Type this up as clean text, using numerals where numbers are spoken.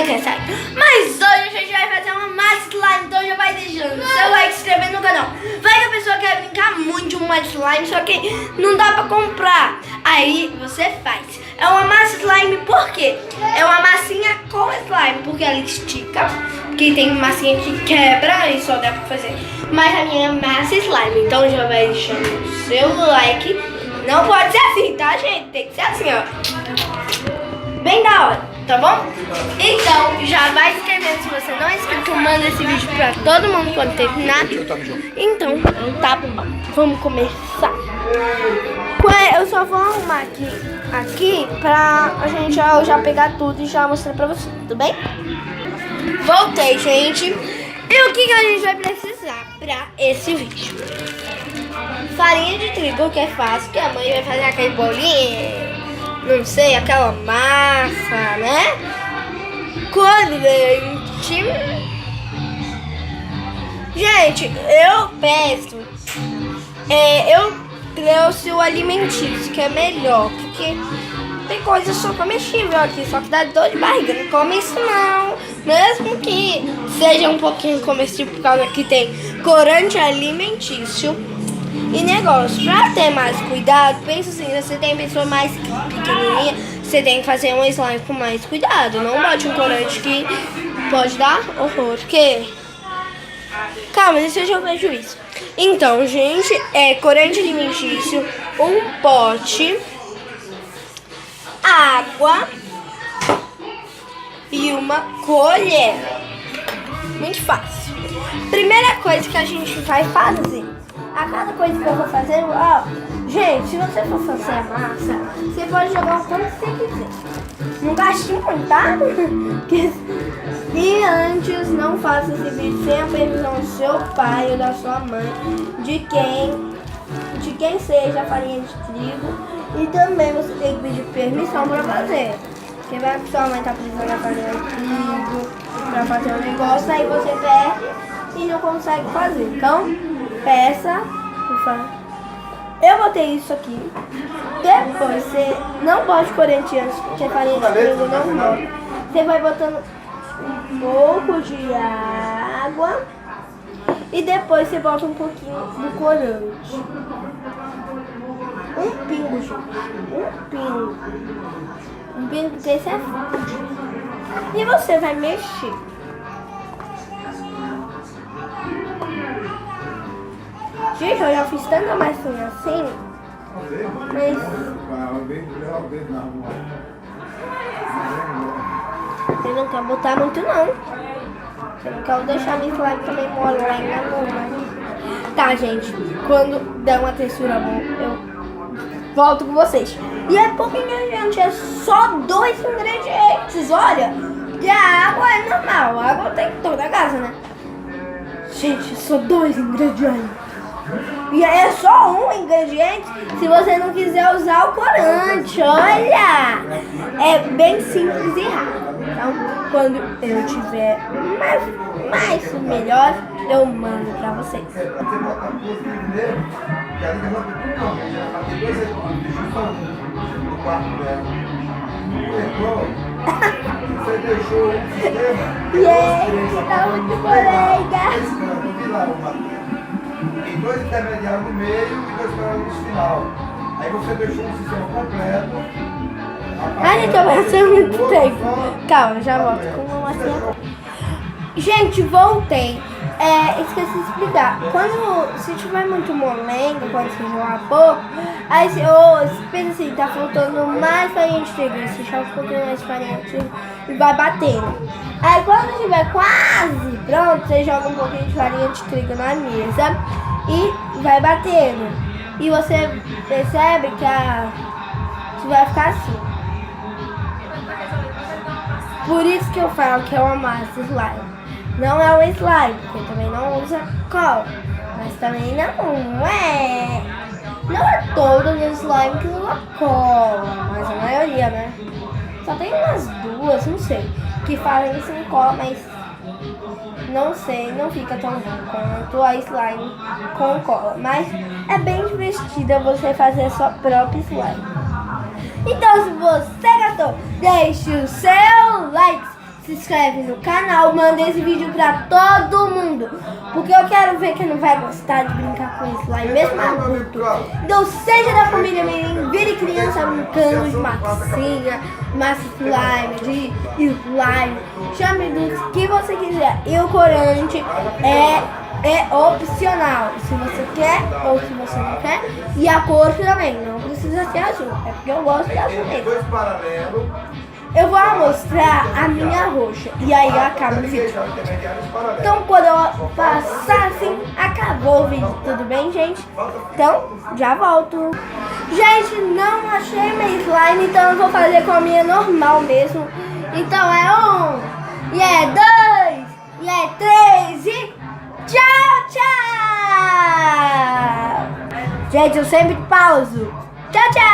quer sair. Mas hoje a gente vai fazer uma massa slime, então já vai deixando seu like, se inscrevendo no canal. Vai que a pessoa quer brincar muito de uma slime, só que não dá pra comprar. Aí você faz. É uma massa slime por quê? É uma massinha com slime, porque ela estica. Porque tem massinha que quebra e só dá pra fazer. Mas a minha é massa slime, então já vai deixando o seu like. Não pode ser assim, tá, gente? Tem que ser assim, ó. Bem da hora, tá bom? Então, já vai se inscrevendo. Se você não é inscrito, manda esse vídeo pra todo mundo quando terminar. Então, tá bom. Vamos começar. Eu só vou arrumar aqui pra a gente já pegar tudo e já mostrar pra você, tudo bem? Voltei, gente. E o que a gente vai precisar pra esse vídeo? Farinha de trigo, que é fácil, que a mãe vai fazer aquele bolinho, não sei, aquela massa, né? Corante. Gente, eu peço, eu trouxe o alimentício, que é melhor, porque tem coisa só comestível aqui, só que dá dor de barriga, não come isso não. Mesmo que seja um pouquinho comestível, por causa que tem corante alimentício. E negócio, pra ter mais cuidado, pensa assim, você tem pessoa mais pequenininha, você tem que fazer um slime com mais cuidado. Não bote um corante que pode dar horror, porque... Calma, deixa eu já vejo isso. Então, gente, corante alimentício, um pote, água e uma colher. Muito fácil. Primeira coisa que a gente vai fazer, a cada coisa que eu vou fazer, ó, gente, se você for fazer a massa, você pode jogar o tanto que você quiser. Não gaste muito, tá? E antes, não faça esse vídeo sem a permissão do seu pai ou da sua mãe, de quem seja a farinha de trigo. E também você tem que pedir permissão pra fazer. Porque vai que sua mãe tá precisando da farinha de trigo pra fazer um negócio, aí você perde e não consegue fazer. Então, peça, por favor. Eu botei isso aqui. Depois você não pode corante antes, porque a farinha de trigo não morre. Você vai botando um pouco de água e depois você bota um pouquinho do corante. Um pingo, gente. Um pingo. Um pingo, porque esse é forte. E você vai mexer. Gente, eu já fiz tanta massinha assim, mas eu não quero botar muito não. Eu não quero deixar minha slime também molenga não. Tá, gente, quando der uma textura boa, eu volto com vocês. E é pouquinho, gente, é só 2 ingredientes, olha. E a água é normal, a água tem em toda a casa, né? Gente, só 2 ingredientes. E é só um ingrediente se você não quiser usar o corante, olha! É bem simples e rápido. Então, quando eu tiver mais melhor, eu mando pra vocês. Gente, tá muito molenga! Tem 2 intermediários no meio e 2 paralelos no final. Aí você deixou um sistema completo. Ai, gente, vai ser muito tempo. Calma, já volto com uma massinha. Gente, voltei. Esqueci de explicar. Se tiver muito molenga, quando você jogar pouco, aí você pensa assim, tá faltando mais farinha de trigo. Você joga um pouquinho mais de farinha de trigo e vai batendo. Aí quando estiver quase pronto, você joga um pouquinho de farinha de trigo na mesa e vai batendo. E você percebe que você vai ficar assim. Por isso que eu falo que é uma massa slime. Não é um slime, porque também não usa cola. Mas também não é todas as slime que usa cola, mas a maioria, né? Só tem umas 2, não sei, que fazem sem cola, mas não sei, não fica tão bom quanto a slime com cola. Mas é bem divertida você fazer a sua própria slime. Então, se você gostou, deixe o seu like. se inscreve no canal, manda esse vídeo pra todo mundo. Porque eu quero ver quem não vai gostar de brincar com slime, mesmo adulto. Então seja da família Mirim, vire criança brincando de massinha, massa slime, de slime. Chame do que você quiser. E o corante é opcional, se você quer ou se você não quer. E a cor também, não precisa ser azul, é porque eu gosto de azul mesmo. Dois paralelos. Eu vou mostrar a minha roxa e aí acaba o vídeo. Então quando eu passar assim, acabou o vídeo, tudo bem, gente? Então, já volto. Gente, não achei minha slime, então eu vou fazer com a minha normal mesmo. Então é 1, e é 2, e é 3 e tchau, tchau! Gente, eu sempre pauso. Tchau, tchau!